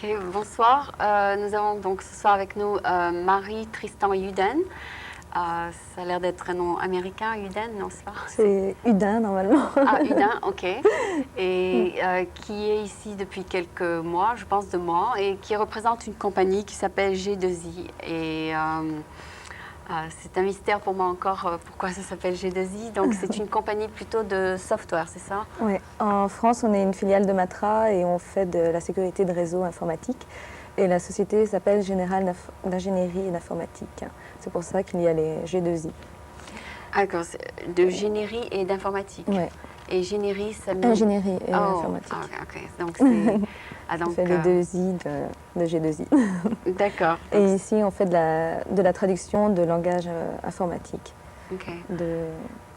Ok, bonsoir. Nous avons donc ce soir avec nous Marie Tristan Uden. Ça a l'air d'être un nom américain, Uden, non c'est pas? C'est Udin normalement. Ah, Uden, ok. Et qui est ici depuis quelques mois, je pense 2 mois, et qui représente une compagnie qui s'appelle G2I. Et c'est un mystère pour moi encore pourquoi ça s'appelle G2I. Donc c'est une compagnie plutôt de software, c'est ça? Oui, en France, on est une filiale de Matra et on fait de la sécurité de réseau informatique. Et la société s'appelle Générale d'ingénierie et d'informatique. C'est pour ça qu'il y a les G2I. Ah, d'accord, de génierie et d'informatique. Ouais. Et génierie, ça me... Ingénierie et informatique. Ok. Donc c'est... On fait les 2I de G2I. D'accord. Et ici, on fait de la traduction de langage informatique. Ok.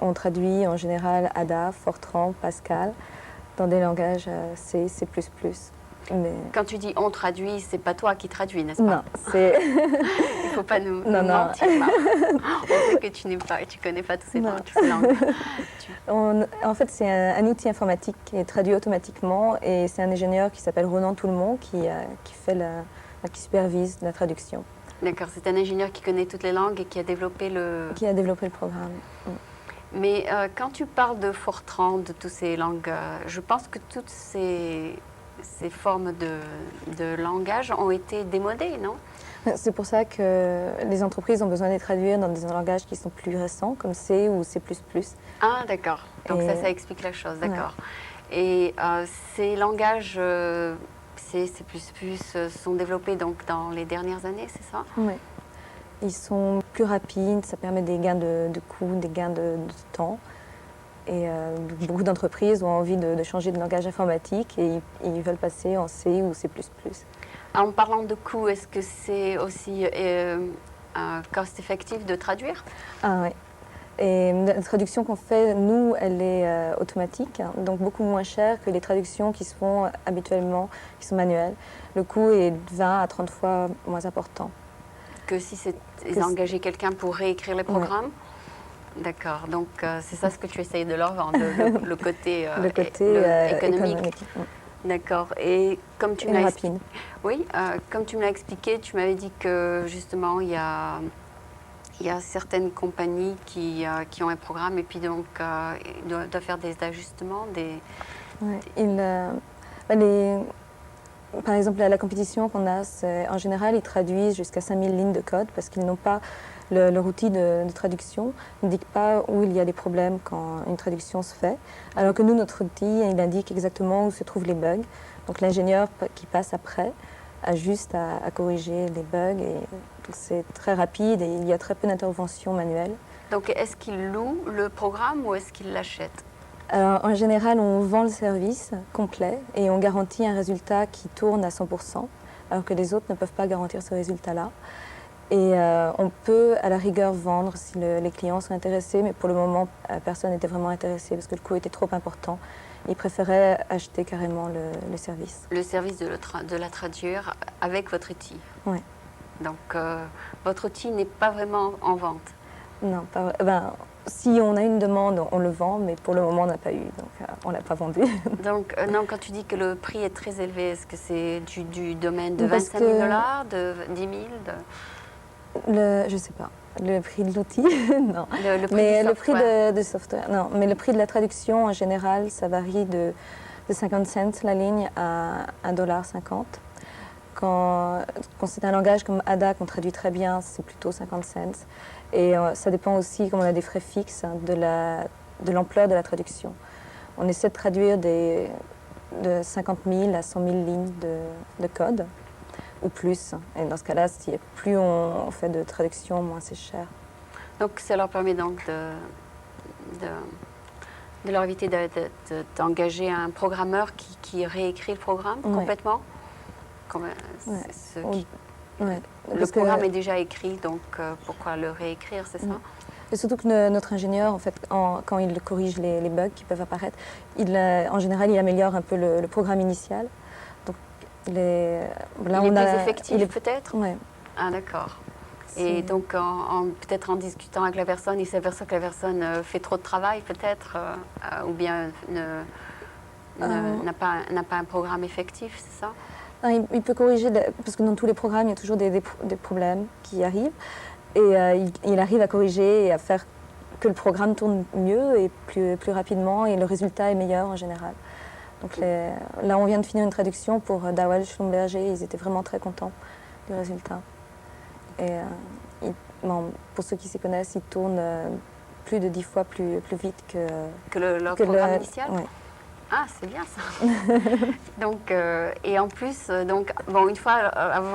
On traduit en général Ada, Fortran, Pascal dans des langages C, C++. Mais... Quand tu dis on traduit, c'est pas toi qui traduis, n'est-ce pas? Non, c'est... Il faut pas nous mentir. Là. On sait que tu connais pas toutes ces langues. En fait, c'est un outil informatique qui est traduit automatiquement et c'est un ingénieur qui s'appelle Ronan Toulmont qui supervise la traduction. D'accord, c'est un ingénieur qui connaît toutes les langues et qui a développé le... Qui a développé le programme. Mais quand tu parles de Fortran, de toutes ces langues, je pense que toutes ces formes de langage ont été démodées, non? C'est pour ça que les entreprises ont besoin de les traduire dans des langages qui sont plus récents, comme C ou C++. Ah, d'accord. Donc ça explique la chose, d'accord. Ouais. Et ces langages C, C++ sont développés donc dans les dernières années, c'est ça? Oui. Ils sont plus rapides, ça permet des gains de coûts, des gains de temps. Et beaucoup d'entreprises ont envie de changer de langage informatique et ils veulent passer en C ou C++. En parlant de coûts, est-ce que c'est aussi cost-effectif de traduire? Ah oui. Et la traduction qu'on fait, nous, elle est automatique, donc beaucoup moins chère que les traductions qui se font habituellement, qui sont manuelles. Le coût est 20 à 30 fois moins important. Que si ils engageaient quelqu'un pour réécrire les programmes? Ouais. D'accord, donc c'est ça ce que tu essayes de leur vendre, le côté, économique. D'accord. Et comme tu m'as expliqué, oui, comme tu me l'as expliqué, tu m'avais dit que justement il y a certaines compagnies qui ont un programme et puis donc ils doivent faire des ajustements, par exemple, la compétition qu'on a, en général, ils traduisent jusqu'à 5000 lignes de code parce qu'ils n'ont pas leur outil de traduction n'indique pas où il y a des problèmes quand une traduction se fait. Alors que nous, notre outil, il indique exactement où se trouvent les bugs. Donc l'ingénieur qui passe après a juste à corriger les bugs et c'est très rapide et il y a très peu d'interventions manuelles. Donc est-ce qu'il loue le programme ou est-ce qu'il l'achète? Alors, en général, on vend le service complet et on garantit un résultat qui tourne à 100%, alors que les autres ne peuvent pas garantir ce résultat-là. Et on peut, à la rigueur, vendre si les clients sont intéressés, mais pour le moment, personne n'était vraiment intéressé parce que le coût était trop important. Ils préféraient acheter carrément le service. Le service de la traduire avec votre outil? Oui. Donc, votre outil n'est pas vraiment en vente? Non, pas vraiment. Si on a une demande, on le vend, mais pour le moment, on n'a pas eu, donc on ne l'a pas vendu. Donc, non, quand tu dis que le prix est très élevé, est-ce que c'est du domaine de 25 000 $, de 10 000 je ne sais pas. Le prix de l'outil, non. Le prix de software, non. Mais le prix de la traduction, en général, ça varie de 50 cents la ligne à 1,50 $. Quand c'est un langage comme Ada qu'on traduit très bien, c'est plutôt 50 cents. Et ça dépend aussi, comme on a des frais fixes, de l'ampleur de la traduction. On essaie de traduire de 50 000 à 100 000 lignes de code, ou plus. Et dans ce cas-là, plus on fait de traduction, moins c'est cher. Donc ça leur permet donc de leur éviter d'engager un programmeur qui réécrit le programme complètement? Le programme est déjà écrit, donc pourquoi le réécrire, c'est ça? Et surtout que notre ingénieur, en fait, quand il corrige les bugs qui peuvent apparaître, en général, il améliore un peu le programme initial. Donc, il est plus effectif peut-être? Oui. Ah d'accord. Et donc, peut-être en discutant avec la personne, il s'aperçoit que la personne fait trop de travail peut-être, ou bien n'a pas un programme effectif, c'est ça? Il peut corriger, parce que dans tous les programmes, il y a toujours des problèmes qui arrivent. Et il arrive à corriger et à faire que le programme tourne mieux et plus rapidement, et le résultat est meilleur en général. Donc là, on vient de finir une traduction pour Dawal Schlumberger. Ils étaient vraiment très contents du résultat. Et pour ceux qui s'y connaissent, ils tournent plus de 10 fois plus vite que leur programme initial. Oui. Ah, c'est bien ça. Donc, et en plus, une fois,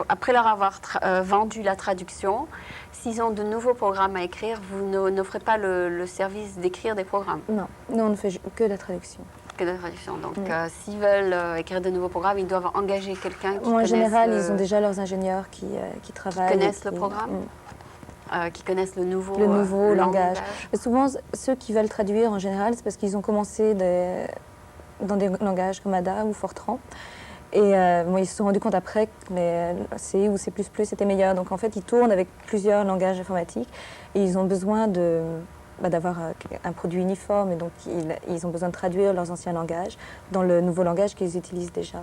après leur avoir vendu la traduction, s'ils ont de nouveaux programmes à écrire, vous n'offrez pas le service d'écrire des programmes? Non, nous on ne fait que la traduction. Que de la traduction. Donc, s'ils veulent écrire de nouveaux programmes, ils doivent engager quelqu'un qui En général, ils ont déjà leurs ingénieurs qui travaillent. Qui connaissent le programme, qui connaissent le nouveau langage. Et souvent, ceux qui veulent traduire, en général, c'est parce qu'ils ont commencé dans des langages comme Ada ou Fortran. Et ils se sont rendus compte après que les C ou C++ étaient meilleurs. Donc, en fait, ils tournent avec plusieurs langages informatiques et ils ont besoin d'avoir un produit uniforme, et donc ils ont besoin de traduire leurs anciens langages dans le nouveau langage qu'ils utilisent déjà.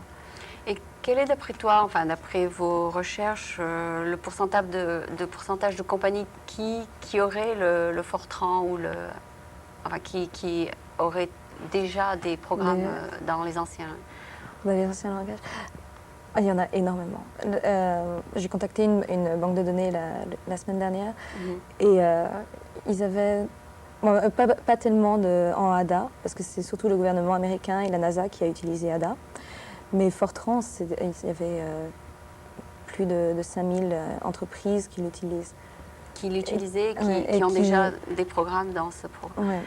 Et quel est d'après toi, enfin d'après vos recherches, le pourcentage de compagnies qui auraient le Fortran ou qui auraient déjà des programmes dans les anciens langages? Il y en a énormément. J'ai contacté une banque de données la semaine dernière et ils avaient pas tellement en ADA, parce que c'est surtout le gouvernement américain et la NASA qui a utilisé ADA. Mais Fortran, il y avait plus de 5000 entreprises qui l'utilisent. Qui l'utilisaient, qui ont déjà des programmes dans ce programme. Ouais.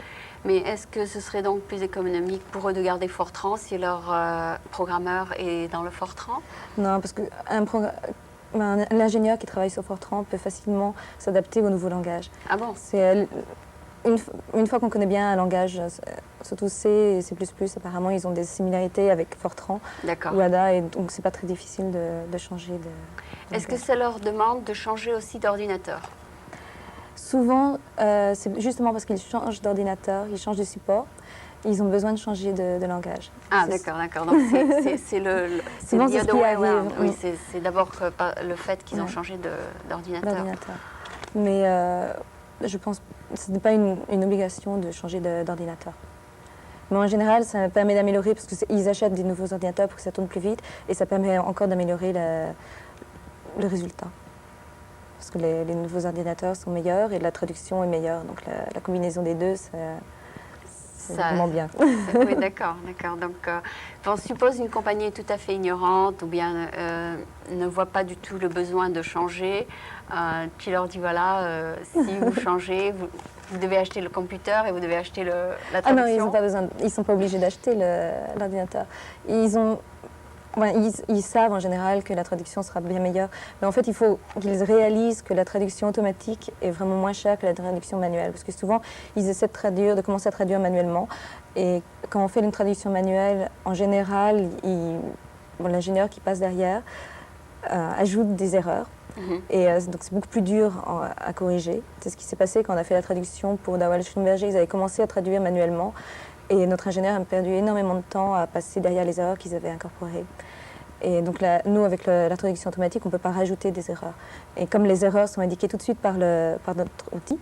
Mais est-ce que ce serait donc plus économique pour eux de garder Fortran si leur programmeur est dans le Fortran? Non, parce que l'ingénieur qui travaille sur Fortran peut facilement s'adapter au nouveau langage. Ah bon? Une fois qu'on connaît bien un langage, surtout C et C++, apparemment, ils ont des similarités avec Fortran ou Ada, et donc c'est pas très difficile de changer de Est-ce que ça leur demande de changer aussi d'ordinateur? Souvent, c'est justement parce qu'ils changent d'ordinateur, ils changent de support, ils ont besoin de changer de langage. Ah, d'accord. Donc c'est ce qui arrive. Oui, c'est d'abord le fait qu'ils ont changé d'ordinateur. Mais je pense que ce n'est pas une obligation de changer d'ordinateur. Mais en général, ça permet d'améliorer, parce qu'ils achètent des nouveaux ordinateurs pour que ça tourne plus vite, et ça permet encore d'améliorer le résultat. Parce que les nouveaux ordinateurs sont meilleurs et la traduction est meilleure. Donc la combinaison des deux, c'est vraiment bien. Oui, d'accord. Donc, on suppose une compagnie est tout à fait ignorante ou bien ne voit pas du tout le besoin de changer. Tu leur dis, voilà, si vous changez, vous devez acheter le computer et vous devez acheter la traduction. Ah non, ils n'ont pas besoin, ils ne sont pas obligés d'acheter l'ordinateur. Ils savent en général que la traduction sera bien meilleure, mais en fait, il faut qu'ils réalisent que la traduction automatique est vraiment moins chère que la traduction manuelle, parce que souvent, ils essaient de commencer à traduire manuellement, et quand on fait une traduction manuelle, en général, l'ingénieur qui passe derrière ajoute des erreurs, et donc c'est beaucoup plus dur à corriger. C'est ce qui s'est passé quand on a fait la traduction pour Dawal Schlumberger. Ils avaient commencé à traduire manuellement, et notre ingénieur a perdu énormément de temps à passer derrière les erreurs qu'ils avaient incorporées. Et donc nous, avec la traduction automatique, on ne peut pas rajouter des erreurs. Et comme les erreurs sont indiquées tout de suite par notre outil,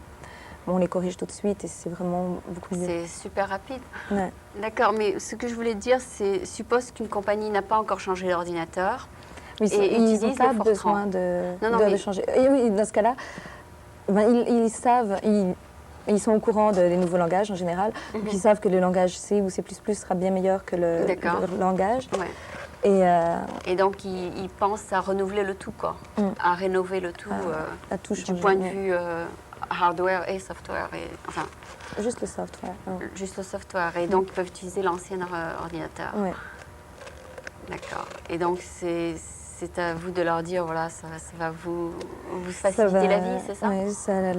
on les corrige tout de suite et c'est vraiment beaucoup mieux. C'est super rapide. Ouais. D'accord, mais ce que je voulais dire, c'est suppose qu'une compagnie n'a pas encore changé l'ordinateur et ils n'ont pas besoin de changer. Et oui, dans ce cas-là, ils savent... Ils sont au courant des nouveaux langages en général, donc ils savent que le langage C ou C++ sera bien meilleur que le langage. Ouais. Et donc ils pensent à renouveler le tout, à rénover le tout, à tout changer, du point de vue hardware et software. Juste le software. Juste le software. Et donc ils peuvent utiliser l'ancien ordinateur. Ouais. D'accord. Et donc c'est à vous de leur dire, voilà, ça va vous faciliter la vie, c'est ça? Oui, ça a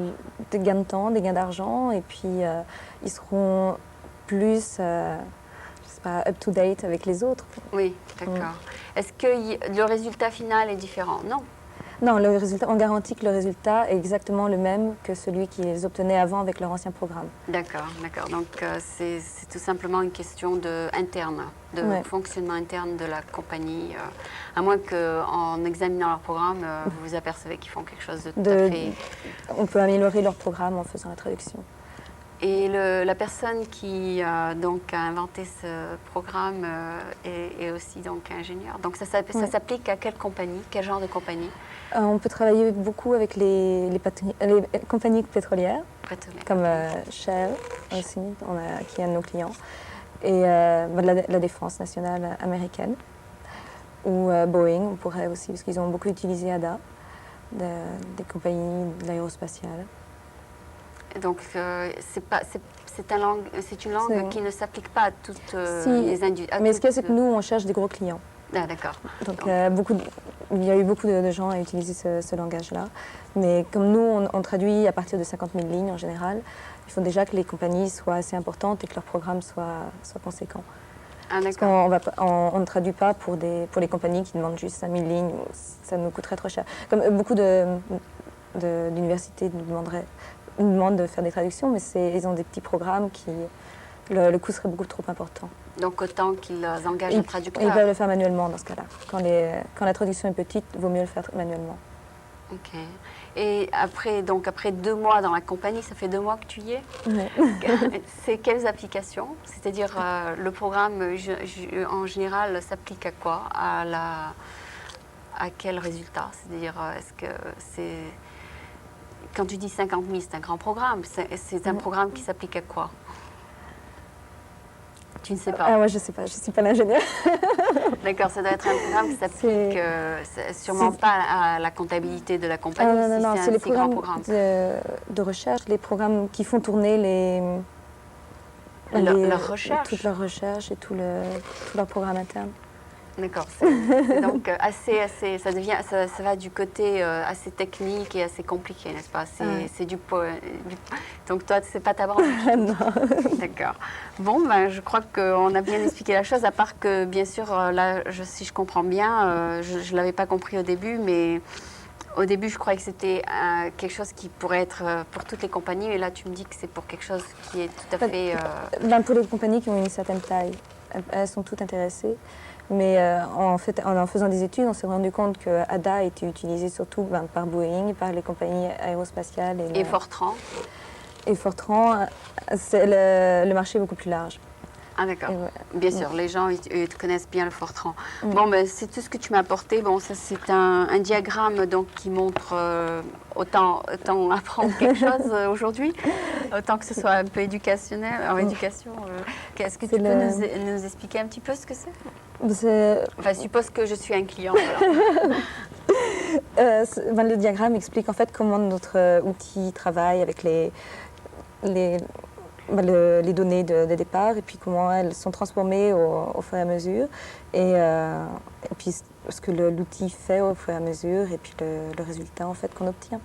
des gains de temps, des gains d'argent, et puis ils seront plus, je sais pas, up-to-date avec les autres. Oui, d'accord. Est-ce que le résultat final est différent? Non. Non, le résultat, on garantit que le résultat est exactement le même que celui qu'ils obtenaient avant avec leur ancien programme. D'accord, d'accord. Donc c'est tout simplement une question interne, de fonctionnement interne de la compagnie. À moins qu'en examinant leur programme, vous vous apercevez qu'ils font quelque chose de tout à fait... On peut améliorer leur programme en faisant la traduction. Et la personne qui donc, a inventé ce programme est aussi donc, ingénieur. Donc ça s'applique à quelle compagnie, quel genre de compagnie? On peut travailler beaucoup avec les compagnies pétrolières, comme Shell aussi, qui est un de nos clients, et la défense nationale américaine, ou Boeing, on pourrait aussi, parce qu'ils ont beaucoup utilisé ADA, des compagnies de l'aérospatiale. Donc c'est une langue qui ne s'applique pas à toutes les industries. Mais ce qu'il y a, c'est que nous, on cherche des gros clients. Ah, d'accord. Donc il y a eu beaucoup de gens à utiliser ce langage-là. Mais comme nous, on traduit à partir de 50 000 lignes en général, il faut déjà que les compagnies soient assez importantes et que leur programme soit conséquent. Ah, parce qu'on ne traduit pas pour les compagnies qui demandent juste 5 000 lignes, ça nous coûterait trop cher. Comme beaucoup d'universités nous demandent de faire des traductions, mais ils ont des petits programmes qui... Le coût serait beaucoup trop important. Donc autant qu'ils engagent un traducteur. Ils peuvent le faire manuellement dans ce cas-là. Quand la traduction est petite, il vaut mieux le faire manuellement. Ok. Et après 2 mois dans la compagnie, ça fait 2 mois que tu y es. Oui. C'est quelles applications? C'est-à-dire le programme en général s'applique à quoi? À quel résultat? C'est-à-dire est-ce que c'est... Quand tu dis 50 000, c'est un grand programme. C'est un programme qui s'applique à quoi? Tu ne sais pas? Ah ouais, je ne sais pas. Je ne suis pas l'ingénieur. D'accord, ça doit être un programme qui s'applique sûrement pas à la comptabilité de la compagnie. Non, c'est les programmes de recherche, les programmes qui font tourner leur recherche. Toute leur recherche et tout leur programme interne. D'accord, c'est donc ça va du côté assez technique et assez compliqué, n'est-ce pas? Donc toi, c'est pas ta branche? Non. D'accord. Bon, ben, je crois qu'on a bien expliqué la chose, à part que, bien sûr, là, si je comprends bien, je ne l'avais pas compris au début, mais au début, je croyais que c'était quelque chose qui pourrait être pour toutes les compagnies, et là, tu me dis que c'est pour quelque chose qui est tout à fait... Pour les compagnies qui ont une certaine taille, elles sont toutes intéressées. Mais en faisant des études, on s'est rendu compte que ADA était utilisé surtout par Boeing, par les compagnies aérospatiales. Et Fortran. Et Fortran, le marché est beaucoup plus large. Ah d'accord, bien sûr, les gens ils connaissent bien le Fortran. Bon, ben, c'est tout ce que tu m'as apporté. Bon, ça c'est un diagramme donc, qui montre autant apprendre quelque chose aujourd'hui, autant que ce soit un peu éducationnel, en éducation. Est-ce que tu peux nous expliquer un petit peu ce que c'est? Enfin, je suppose que je suis un client. Le diagramme explique en fait comment notre outil travaille avec les données de départ et puis comment elles sont transformées au fur et à mesure et puis ce que l'outil fait au fur et à mesure et puis le résultat en fait qu'on obtient.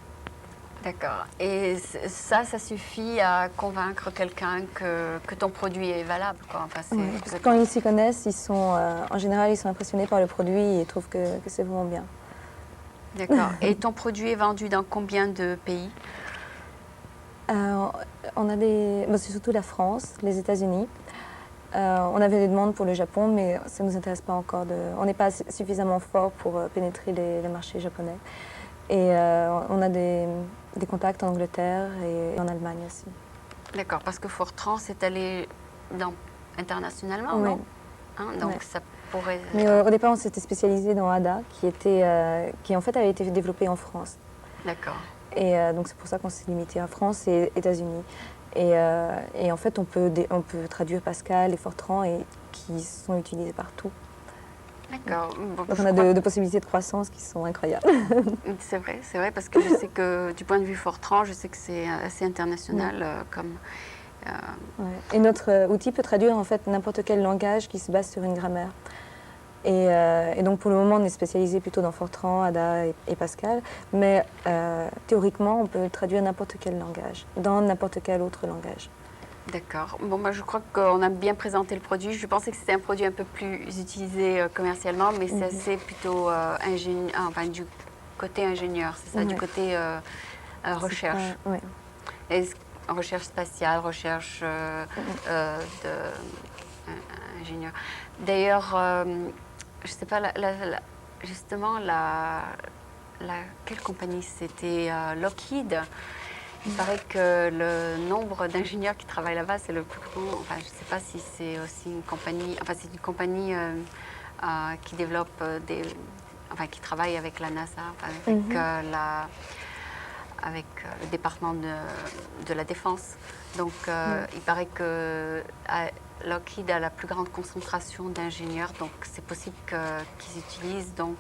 D'accord. Et ça suffit à convaincre quelqu'un que ton produit est valable, quoi. Enfin, quand ils s'y connaissent, en général, ils sont impressionnés par le produit et trouvent que c'est vraiment bien. D'accord. Et ton produit est vendu dans combien de pays? On a c'est surtout la France, les États-Unis. On avait des demandes pour le Japon, mais ça ne nous intéresse pas encore. On n'est pas suffisamment fort pour pénétrer les marchés japonais. Et on a des contacts en Angleterre et en Allemagne aussi. D'accord, parce que Fortran s'est allé internationalement, oui. Non hein, donc ça pourrait... Mais au départ, on s'était spécialisé dans ADA, qui en fait avait été développé en France. D'accord. Et donc c'est pour ça qu'on s'est limité à France et États-Unis. Et en fait, on peut traduire Pascal et Fortran qui sont utilisés partout. D'accord. Bon, donc on a de possibilités de croissance qui sont incroyables. C'est vrai, parce que je sais que du point de vue Fortran, je sais que c'est assez international comme... Ouais. Et notre outil peut traduire en fait n'importe quel langage qui se base sur une grammaire. Et donc pour le moment, on est spécialisé plutôt dans Fortran, ADA et Pascal, mais théoriquement, on peut traduire n'importe quel langage, dans n'importe quel autre langage. D'accord. Bon, moi, je crois qu'on a bien présenté le produit. Je pensais que c'était un produit un peu plus utilisé commercialement, mais c'est assez plutôt côté ingénieur, c'est ça, du côté recherche. Oui. Recherche spatiale, recherche ingénieur. D'ailleurs, je ne sais pas, justement, quelle compagnie c'était Lockheed. Il paraît que le nombre d'ingénieurs qui travaillent là-bas, c'est le plus grand. Enfin, je ne sais pas si c'est aussi une compagnie. Enfin, c'est une compagnie qui développe qui travaille avec la NASA, avec le département de la défense. Donc, il paraît que Lockheed a la plus grande concentration d'ingénieurs. Donc, c'est possible qu'ils utilisent donc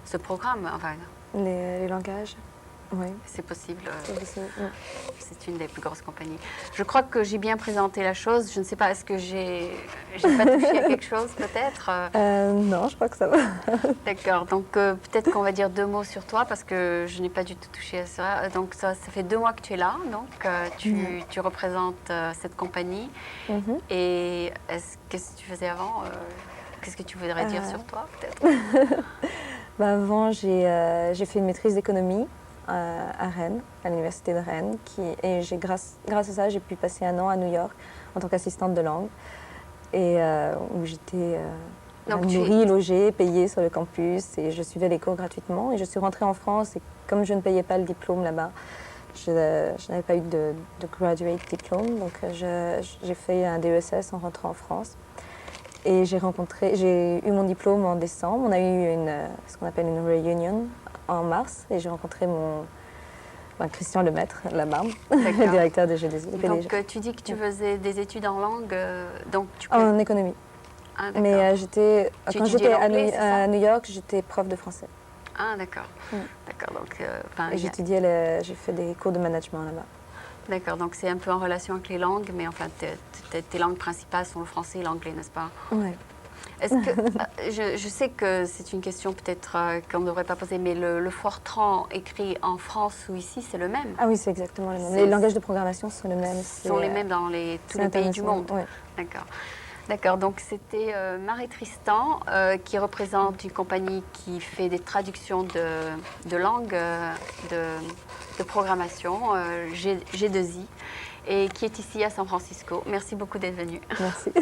ce programme. Enfin, les langages. Oui. C'est possible. C'est une des plus grosses compagnies. Je crois que j'ai bien présenté la chose. Je ne sais pas, est-ce que j'ai pas touché à quelque chose peut-être Non, je crois que ça va. D'accord. Donc peut-être qu'on va dire 2 mots sur toi parce que je n'ai pas du tout touché à ça. Donc ça fait 2 mois que tu es là. Donc tu représentes cette compagnie. Et qu'est-ce que tu faisais avant Qu'est-ce que tu voudrais dire sur toi peut-être Avant, j'ai fait une maîtrise d'économie à Rennes, à l'université de Rennes, et grâce à ça, j'ai pu passer 1 an à New York en tant qu'assistante de langue, et où j'étais nourrie, logée, payée sur le campus, et je suivais les cours gratuitement. Et je suis rentrée en France, et comme je ne payais pas le diplôme là-bas, je n'avais pas eu de graduate diplôme, donc j'ai fait un DESS en rentrant en France. Et j'ai eu mon diplôme en décembre. On a eu ce qu'on appelle une reunion en mars, et j'ai rencontré Christian Lemaître, là-bas, le directeur de GDZ. Donc tu dis que tu faisais des études en langue, en économie. Ah, mais quand j'étais à New York, j'étais prof de français. Ah d'accord. D'accord. Donc et j'ai fait des cours de management là-bas. D'accord, donc c'est un peu en relation avec les langues, mais enfin tes langues principales sont le français et l'anglais, n'est-ce pas? Oui. Est-ce que je sais que c'est une question peut-être qu'on ne devrait pas poser, mais le Fortran écrit en France ou ici, c'est le même? Ah oui, c'est exactement le même. Les langages de programmation sont les mêmes. Sont les mêmes dans tous les pays du monde. Oui. D'accord. D'accord, donc c'était Marie Tristan qui représente une compagnie qui fait des traductions de langues de programmation, G2I, et qui est ici à San Francisco. Merci beaucoup d'être venue. Merci.